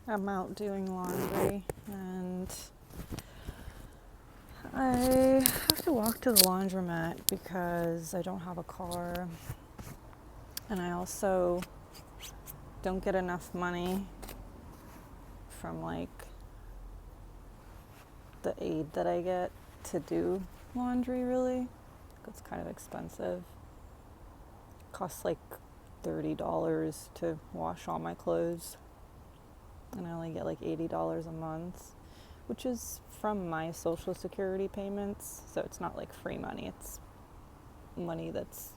I'm out doing laundry and I have to walk to the laundromat because I don't have a car, and I also don't get enough money from like the aid that I get to do laundry really. It's kind of expensive. It costs like $30 to wash all my clothes, and I only get like $80 a month, which is from my Social Security payments, so it's not like free money. It's money that's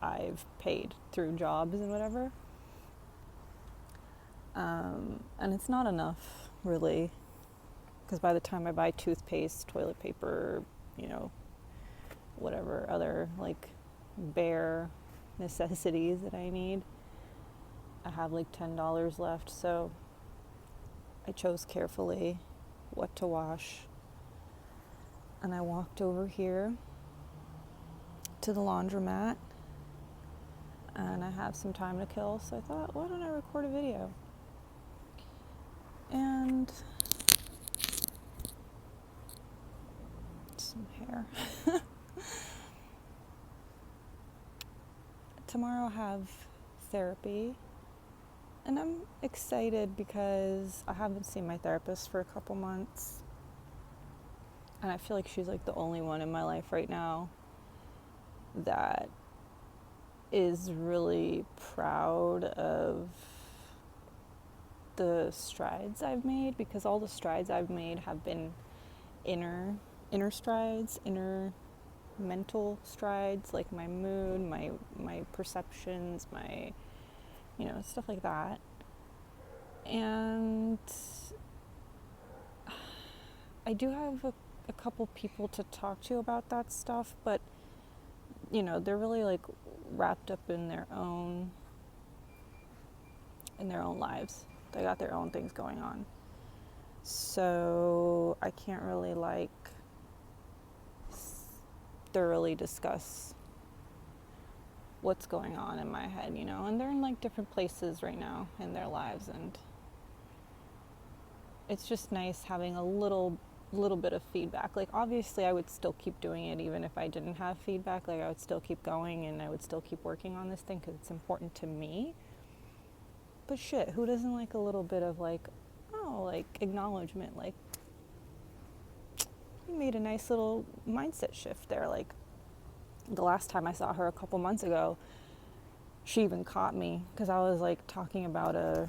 I've paid through jobs and whatever. And it's not enough, really, because by the time I buy toothpaste, toilet paper, whatever other like bare necessities that I need, I have like $10 left. So I chose carefully what to wash, and I walked over here to the laundromat, and I have some time to kill, so I thought, why don't I record a video? And some hair. Tomorrow I'll have therapy, and I'm excited because I haven't seen my therapist for a couple months, and I feel like she's like the only one in my life right now that is really proud of the strides I've made, because all the strides I've made have been inner strides, inner mental strides, like my mood, my perceptions, my stuff like that. And I do have a couple people to talk to about that stuff, but they're really like wrapped up in their own lives. They got their own things going on. So I can't really like thoroughly discuss what's going on in my head, and they're in like different places right now in their lives, and it's just nice having a little bit of feedback. Like obviously I would still keep doing it even if I didn't have feedback. Like I would still keep going and I would still keep working on this thing because it's important to me. But shit, who doesn't like a little bit of like, oh, like acknowledgement, like you made a nice little mindset shift there. Like the last time I saw her a couple months ago, she even caught me because I was like talking about a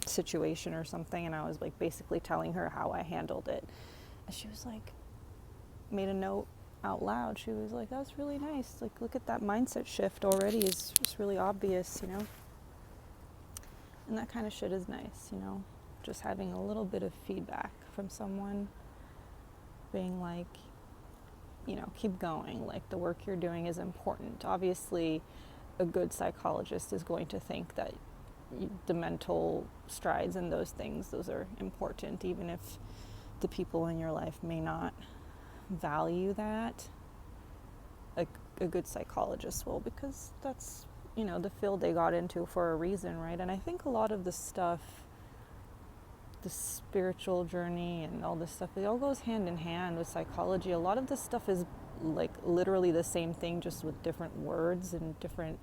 situation or something, and I was like basically telling her how I handled it. And she was like, made a note out loud. She was like, that's really nice. Like, look at that mindset shift already. It's just really obvious, And that kind of shit is nice, Just having a little bit of feedback from someone being like, keep going. Like, the work you're doing is important. Obviously, a good psychologist is going to think that the mental strides and those things, those are important, even if the people in your life may not value that. A good psychologist will, because that's, the field they got into for a reason, right? And I think a lot of the stuff, the spiritual journey and all this stuff, it all goes hand in hand with psychology. A lot of this stuff is like literally the same thing, just with different words and different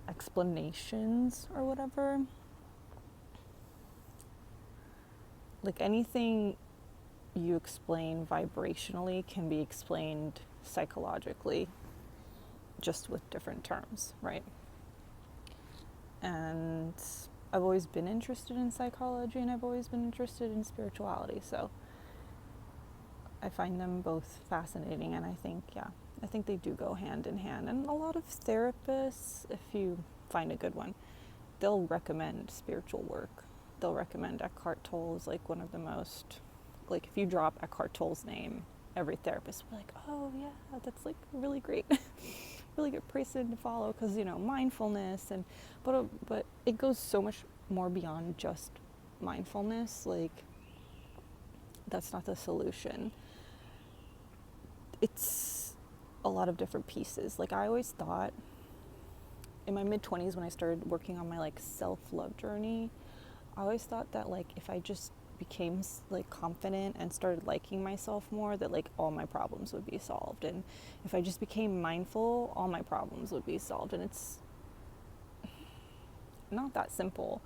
explanations or whatever. Like anything you explain vibrationally can be explained psychologically, just with different terms, right? And I've always been interested in psychology, and I've always been interested in spirituality, so I find them both fascinating, and I think they do go hand in hand. And a lot of therapists, if you find a good one, they'll recommend spiritual work. They'll recommend Eckhart Tolle is like one of the most, like if you drop Eckhart Tolle's name, every therapist will be like, oh yeah, that's like really great, really good person to follow, because mindfulness but it goes so much more beyond just mindfulness. Like that's not the solution. It's a lot of different pieces. Like I always thought in my mid-20s when I started working on my like self-love journey, I always thought that like if I just became like confident and started liking myself more, that like all my problems would be solved. And if I just became mindful, all my problems would be solved. And it's not that simple.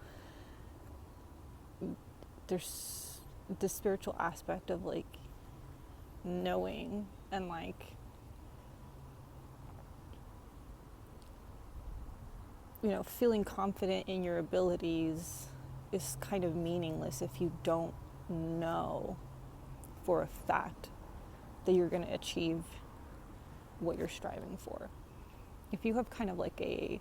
There's the spiritual aspect of like knowing and like, you know, feeling confident in your abilities is kind of meaningless if you don't know for a fact that you're going to achieve what you're striving for. If you have kind of like a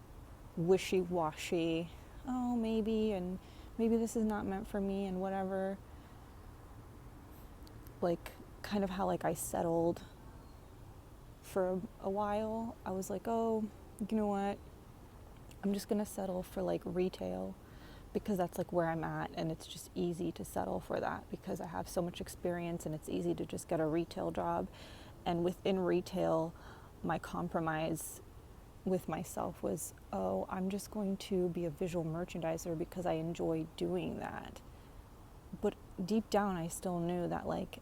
wishy-washy, oh, maybe, and maybe this is not meant for me and whatever, like kind of how like I settled for a while. I was like, oh, you know what? I'm just going to settle for like retail because that's like where I'm at, and it's just easy to settle for that because I have so much experience and it's easy to just get a retail job. And within retail, my compromise with myself was, oh, I'm just going to be a visual merchandiser because I enjoy doing that. But deep down, I still knew that like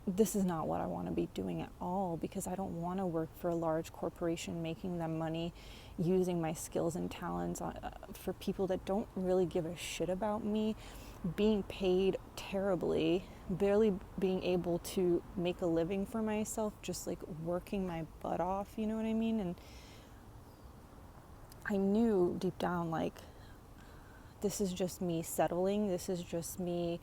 this is not what I want to be doing at all, because I don't want to work for a large corporation making them money using my skills and talents for people that don't really give a shit about me, being paid terribly, barely being able to make a living for myself, just like working my butt off, you know what I mean? And I knew deep down, like, this is just me settling, this is just me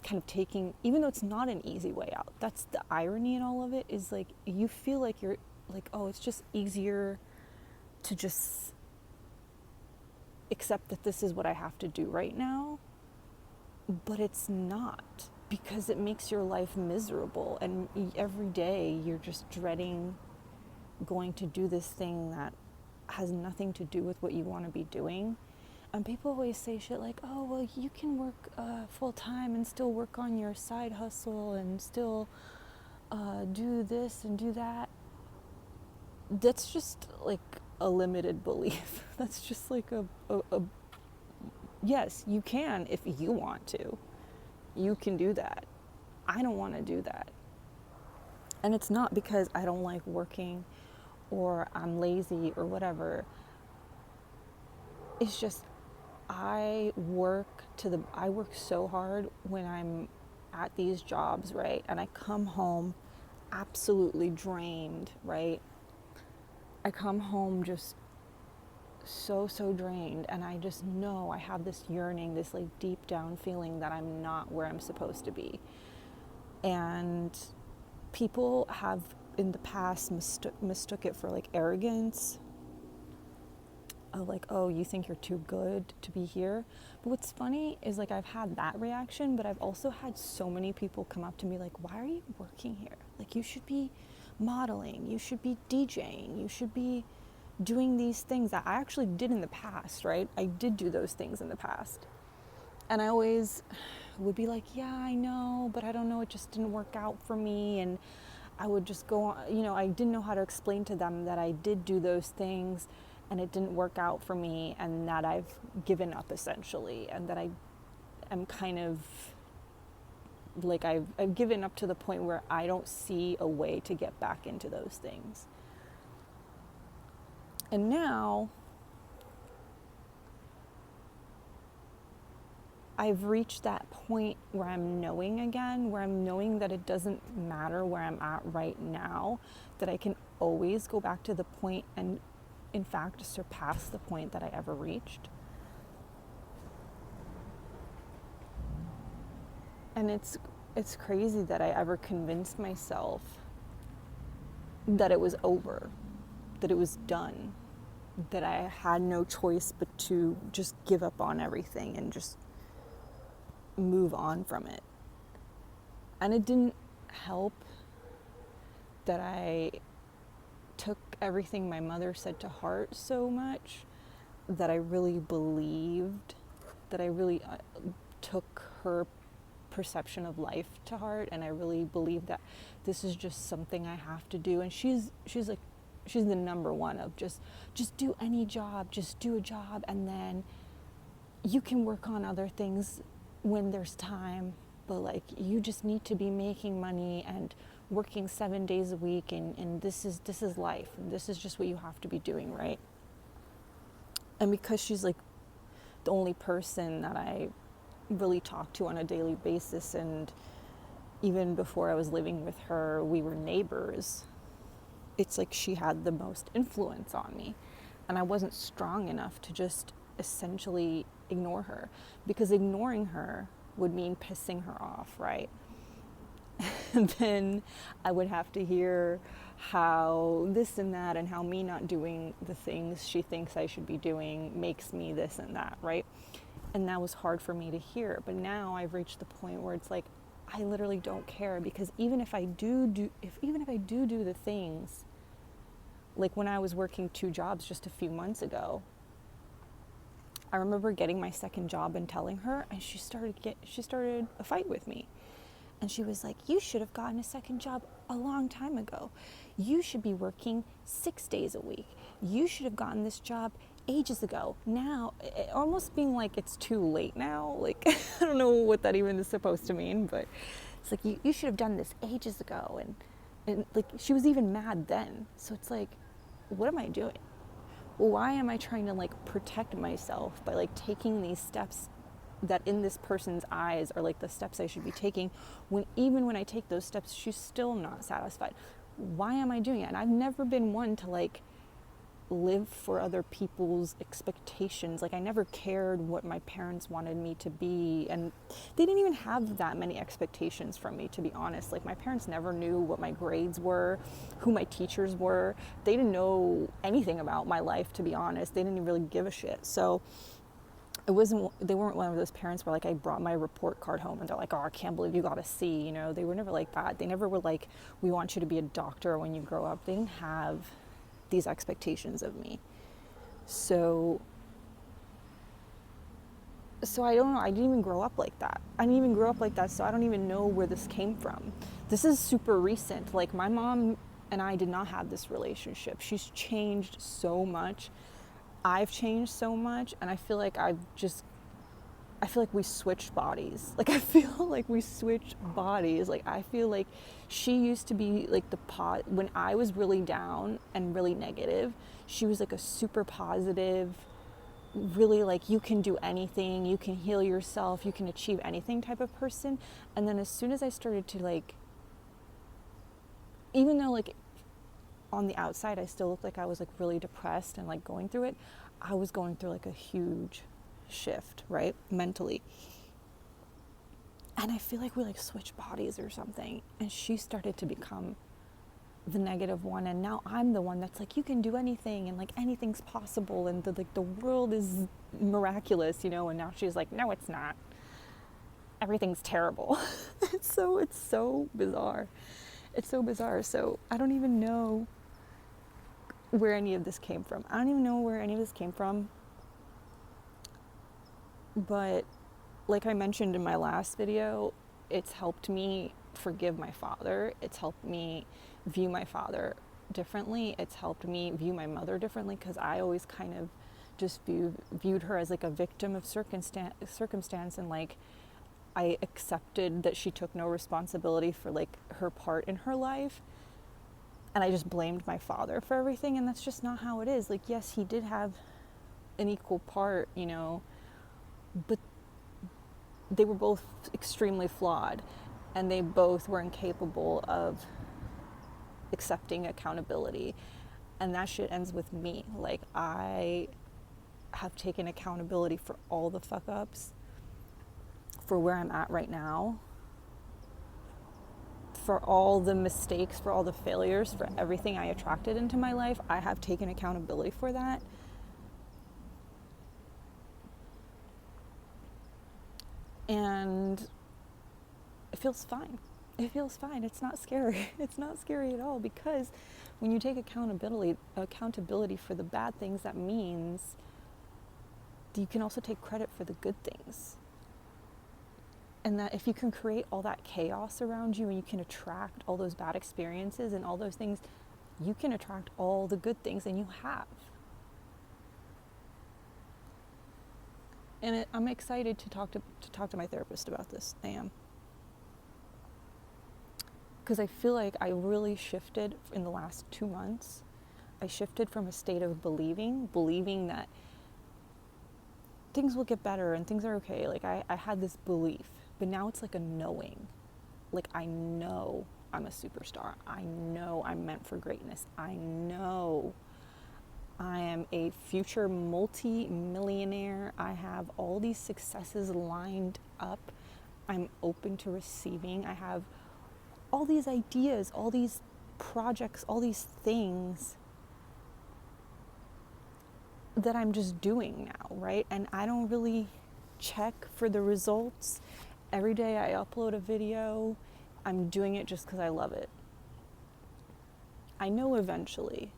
kind of taking, even though it's not an easy way out. That's the irony in all of it, is like you feel like you're like, oh, it's just easier to just accept that this is what I have to do right now. But it's not, because it makes your life miserable, and every day you're just dreading going to do this thing that has nothing to do with what you want to be doing. And people always say shit like, oh, well, you can work full time and still work on your side hustle and still do this and do that. That's just like a limited belief. That's just like a yes, you can if you want to. You can do that. I don't want to do that. And it's not because I don't like working or I'm lazy or whatever. It's just I work so hard when I'm at these jobs, right? And I come home absolutely drained, right? I come home just so drained, and I just know I have this yearning, this like deep down feeling that I'm not where I'm supposed to be. And people have in the past mistook it for like arrogance, of like, oh, you think you're too good to be here. But what's funny is like I've had that reaction, but I've also had so many people come up to me like, why are you working here? Like, you should be modeling, you should be DJing, you should be doing these things that I actually did in the past, right? I did do those things in the past. And I always would be like, yeah, I know, but I don't know, it just didn't work out for me. And I would just go on, you know, I didn't know how to explain to them that I did do those things and it didn't work out for me, and that I've given up essentially, and that I am kind of like I've given up to the point where I don't see a way to get back into those things. And now I've reached that point where I'm knowing again, where I'm knowing that it doesn't matter where I'm at right now, that I can always go back to the point and in fact surpass the point that I ever reached. And it's crazy that I ever convinced myself that it was over, that it was done, that I had no choice but to just give up on everything and just move on from it. And it didn't help that I took everything my mother said to heart so much, that I really believed, that I really took her perception of life to heart, and I really believed that this is just something I have to do. And she's the number one of just do any job, just do a job, and then you can work on other things when there's time, but like you just need to be making money and working 7 days a week, and this is life. This is just what you have to be doing, right? And because she's like the only person that I really talk to on a daily basis, and even before I was living with her, we were neighbors. It's like she had the most influence on me, and I wasn't strong enough to just essentially ignore her, because ignoring her would mean pissing her off, right? And then I would have to hear how this and that, and how me not doing the things she thinks I should be doing makes me this and that, right? And that was hard for me to hear. But now I've reached the point where it's like, I literally don't care, because even if I do the things, like when I was working 2 jobs just a few months ago, I remember getting my second job and telling her, and she started a fight with me. And she was like, you should have gotten a second job a long time ago. You should be working 6 days a week. You should have gotten this job ages ago. Now, almost being like it's too late now. Like, I don't know what that even is supposed to mean, but it's like, you should have done this ages ago. And like, she was even mad then. So it's like, what am I doing? Why am I trying to like protect myself by like taking these steps that in this person's eyes are like the steps I should be taking, when even when I take those steps, she's still not satisfied? Why am I doing it? And I've never been one to like live for other people's expectations. Like, I never cared what my parents wanted me to be, and they didn't even have that many expectations from me, to be honest. Like, my parents never knew what my grades were, who my teachers were. They didn't know anything about my life, to be honest. They didn't really give a shit. So they weren't one of those parents where like I brought my report card home and they're like, oh, I can't believe you got a C. You know, they were never like that. They never were like, we want you to be a doctor when you grow up. They didn't have these expectations of me. So I don't know. I didn't even grow up like that. So I don't even know where this came from. This is super recent. Like, my mom and I did not have this relationship. She's changed so much. I've changed so much, and I feel like we switched bodies. Like, I feel like we switched bodies. Like, I feel like she used to be like when I was really down and really negative, she was like a super positive, really like, you can do anything, you can heal yourself, you can achieve anything type of person. And then as soon as I started to like, even though like on the outside I still looked like I was like really depressed and like going through it, I was going through like a huge shift, right, mentally. And I feel like we like switched bodies or something, and she started to become the negative one, and now I'm the one that's like, you can do anything, and like anything's possible, and the world is miraculous, you know. And now she's like, no, it's not, everything's terrible. It's so bizarre. So I don't even know where any of this came from. But like I mentioned in my last video, it's helped me forgive my father. It's helped me view my father differently. It's helped me view my mother differently, because I always kind of just viewed her as like a victim of circumstance, and like I accepted that she took no responsibility for like her part in her life, and I just blamed my father for everything. And that's just not how it is. Like, yes, he did have an equal part, you know, but they were both extremely flawed, and they both were incapable of accepting accountability. And that shit ends with me. Like, I have taken accountability for all the fuck ups, for where I'm at right now, for all the mistakes, for all the failures, for everything I attracted into my life. I have taken accountability for that. And it feels fine. It's not scary. It's not scary at all, because when you take accountability for the bad things, that means you can also take credit for the good things. And that if you can create all that chaos around you, and you can attract all those bad experiences and all those things, you can attract all the good things, and you have. And I'm excited to talk to my therapist about this. I am. Because I feel like I really shifted in the last 2 months. I shifted from a state of believing that things will get better and things are okay. Like I had this belief, but now it's like a knowing. Like I know I'm a superstar. I know I'm meant for greatness. I know I am a future multi-millionaire. I have all these successes lined up. I'm open to receiving. I have all these ideas, all these projects, all these things that I'm just doing now, right? And I don't really check for the results. Every day I upload a video, I'm doing it just because I love it. I know eventually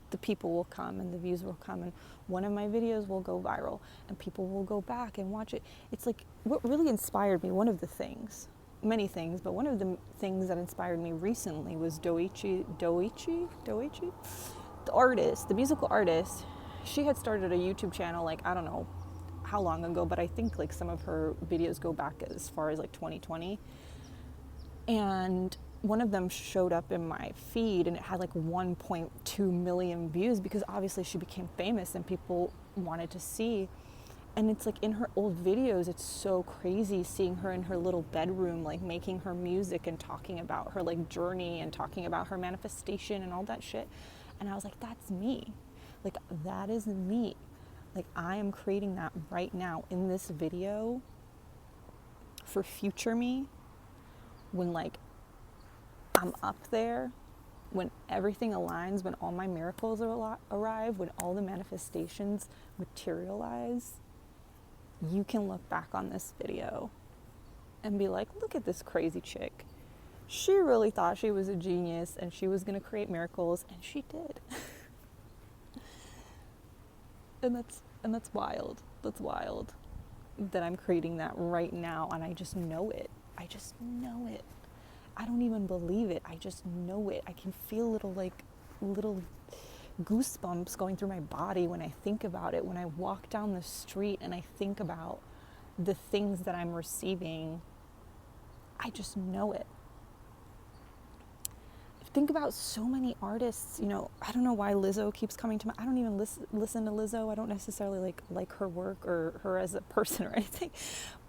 the people will come and the views will come and one of my videos will go viral and people will go back and watch it. It's like what really inspired me, one of the things, many things, but one of the things that inspired me recently was Doechii, the artist, the musical artist. She had started a YouTube channel, like, I don't know how long ago, but I think like some of her videos go back as far as like 2020. And one of them showed up in my feed and it had like 1.2 million views because obviously she became famous and people wanted to see. And it's like in her old videos, it's so crazy seeing her in her little bedroom, like making her music and talking about her like journey and talking about her manifestation and all that shit. And I was like, that's me. Like, that is me. Like, I am creating that right now in this video for future me when, like, I'm up there, when everything aligns, when all my miracles arrive, when all the manifestations materialize. You can look back on this video and be like, look at this crazy chick. She really thought she was a genius and she was going to create miracles, and she did. And that's wild. That's wild that I'm creating that right now, and I just know it. I just know it. I don't even believe it. I just know it. I can feel little goosebumps going through my body when I think about it. When I walk down the street and I think about the things that I'm receiving, I just know it. Think about so many artists, you know, I don't know why Lizzo keeps coming to I don't even listen to Lizzo. I don't necessarily like her work or her as a person or anything,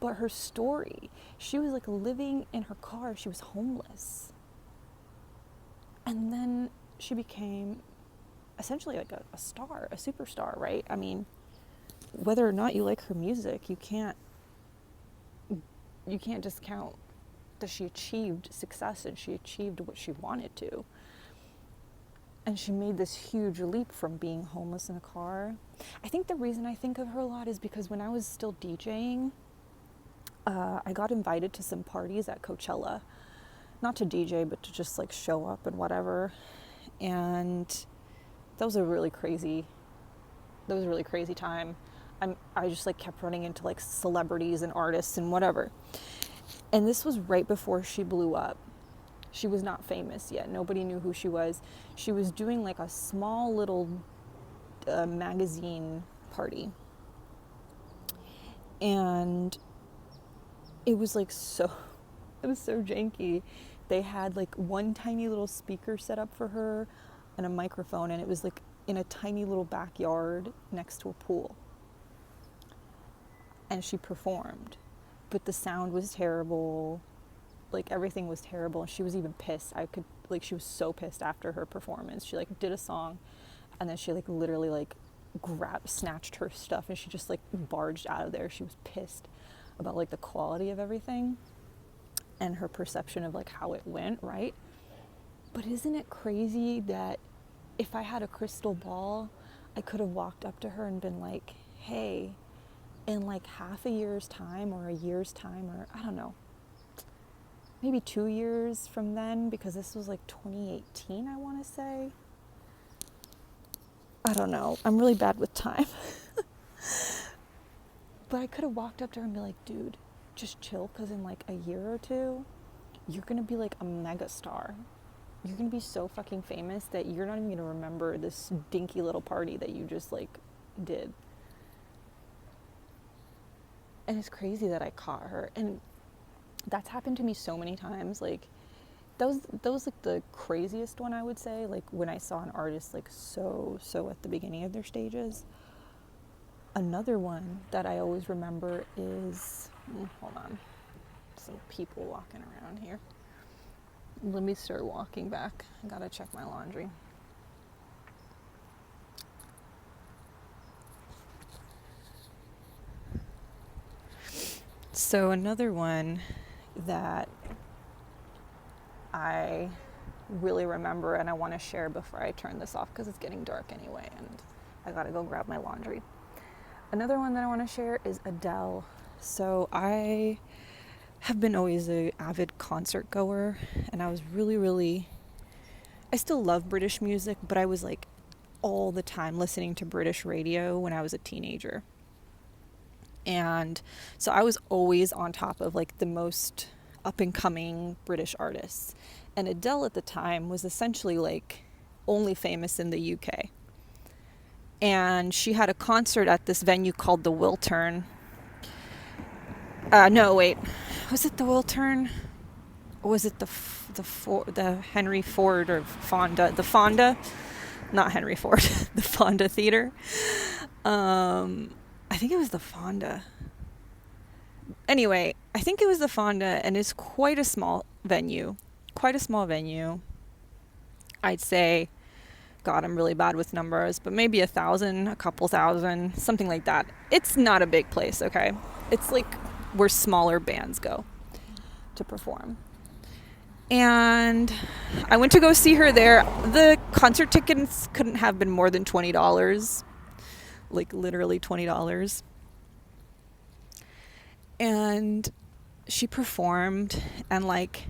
but her story. She was like living in her car. She was homeless. And then she became essentially like a star, a superstar, right? I mean, whether or not you like her music, you can't discount that she achieved success and she achieved what she wanted to. And she made this huge leap from being homeless in a car. I think the reason I think of her a lot is because when I was still DJing, I got invited to some parties at Coachella. Not to DJ, but to just like show up and whatever. And that was a really crazy time. I just like kept running into like celebrities and artists and whatever. And this was right before she blew up. She was not famous yet. Nobody knew who she was. She was doing like a small little magazine party. And it was like it was so janky. They had like one tiny little speaker set up for her and a microphone, and it was like in a tiny little backyard next to a pool. And she performed. But the sound was terrible, like everything was terrible, and she was even pissed. She was so pissed after her performance. She like did a song, and then she like literally like snatched her stuff, and she just like barged out of there. She was pissed about like the quality of everything and her perception of like how it went, right? But isn't it crazy that if I had a crystal ball, I could have walked up to her and been like, hey, in like half a year's time or a year's time, or I don't know, maybe 2 years from then, because this was like 2018, I want to say. I don't know. I'm really bad with time. But I could have walked up to her and be like, dude, just chill, because in like a year or two, you're going to be like a mega star. You're going to be so fucking famous that you're not even going to remember this dinky little party that you just like did. And it's crazy that I caught her. And that's happened to me so many times. Like, that was like the craziest one, I would say. Like, when I saw an artist like so at the beginning of their stages. Another one that I always remember is, hold on, some people walking around here. Let me start walking back. I gotta check my laundry. So another one that I really remember and I want to share before I turn this off because it's getting dark anyway and I gotta go grab my laundry. Another one that I want to share is Adele. So I have been always an avid concert goer, and I was really, I still love British music, but I was like all the time listening to British radio when I was a teenager. And so I was always on top of like the most up and coming British artists. And Adele at the time was essentially like only famous in the UK. And she had a concert at this venue called the Wiltern. No, wait. Was it the Wiltern? Or was it the Henry Ford or Fonda? The Fonda? Not Henry Ford. The Fonda Theater. I think it was the Fonda. Anyway, I think it was the Fonda, and it's quite a small venue. I'd say, God, I'm really bad with numbers, but maybe 1,000, a couple thousand, something like that. It's not a big place, okay? It's like where smaller bands go to perform. And I went to go see her there. The concert tickets couldn't have been more than $20, like literally $20. And she performed, and like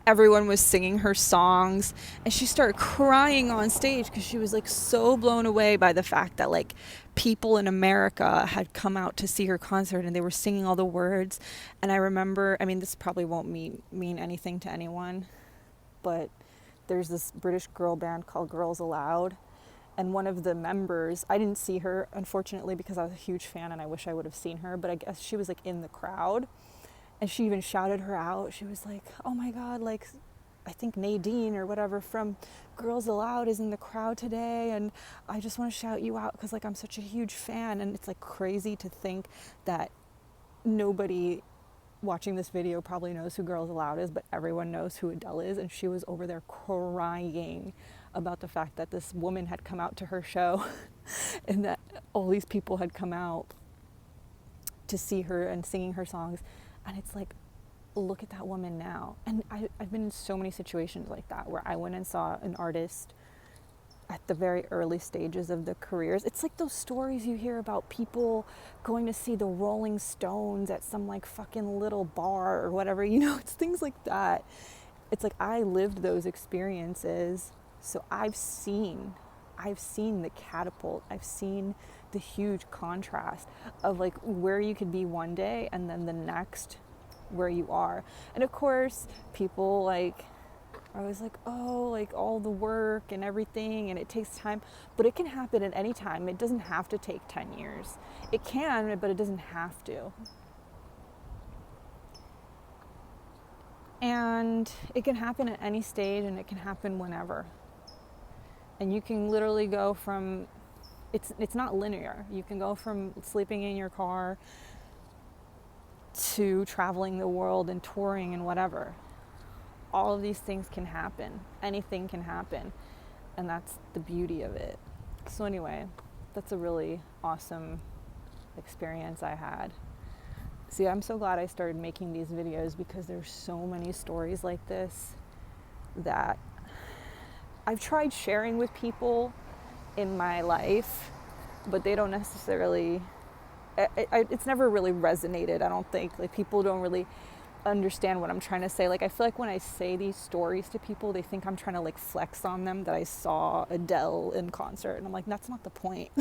everyone was singing her songs, and she started crying on stage because she was like so blown away by the fact that like people in America had come out to see her concert and they were singing all the words. And I remember, I mean, this probably won't mean anything to anyone, but there's this British girl band called Girls Aloud, and one of the members, I didn't see her unfortunately because I was a huge fan and I wish I would have seen her, but I guess she was like in the crowd. And she even shouted her out. She was like, oh my God, like, I think Nadine or whatever from Girls Aloud is in the crowd today. And I just want to shout you out because, like, I'm such a huge fan. And it's, like, crazy to think that nobody watching this video probably knows who Girls Aloud is, but everyone knows who Adele is. And she was over there crying about the fact that this woman had come out to her show and that all these people had come out to see her and singing her songs. And it's like, look at that woman now. And I've been in so many situations like that where I went and saw an artist at the very early stages of their careers. It's like those stories you hear about people going to see the Rolling Stones at some like fucking little bar or whatever, you know, it's things like that. It's like I lived those experiences. So I've seen the catapult. I've seen the huge contrast of like where you could be one day and then the next where you are. And of course people like, I was like, oh, like all the work and everything and it takes time, but it can happen at any time. It doesn't have to take 10 years. It can, but it doesn't have to. And it can happen at any stage and it can happen whenever. And you can literally go from, it's not linear. You can go from sleeping in your car to traveling the world and touring and whatever. All of these things can happen. Anything can happen. And that's the beauty of it. So anyway, that's a really awesome experience I had. See, I'm so glad I started making these videos because there's so many stories like this that I've tried sharing with people in my life, but they don't necessarily, it's never really resonated, I don't think. Like, people don't really understand what I'm trying to say. Like, I feel like when I say these stories to people, they think I'm trying to like flex on them that I saw Adele in concert. And I'm like, that's not the point.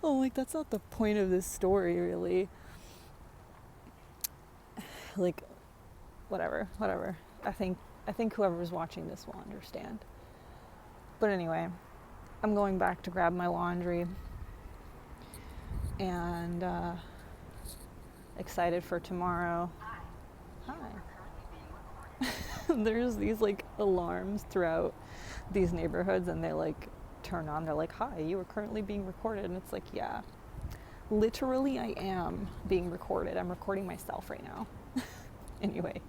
I'm like, that's not the point of this story, really. Like, whatever. I think whoever's watching this will understand. But anyway, I'm going back to grab my laundry. And excited for tomorrow. Hi. There's these like alarms throughout these neighborhoods, and they like turn on. They're like, hi, you are currently being recorded. And it's like, yeah, literally I am being recorded. I'm recording myself right now. Anyway,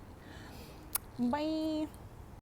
bye.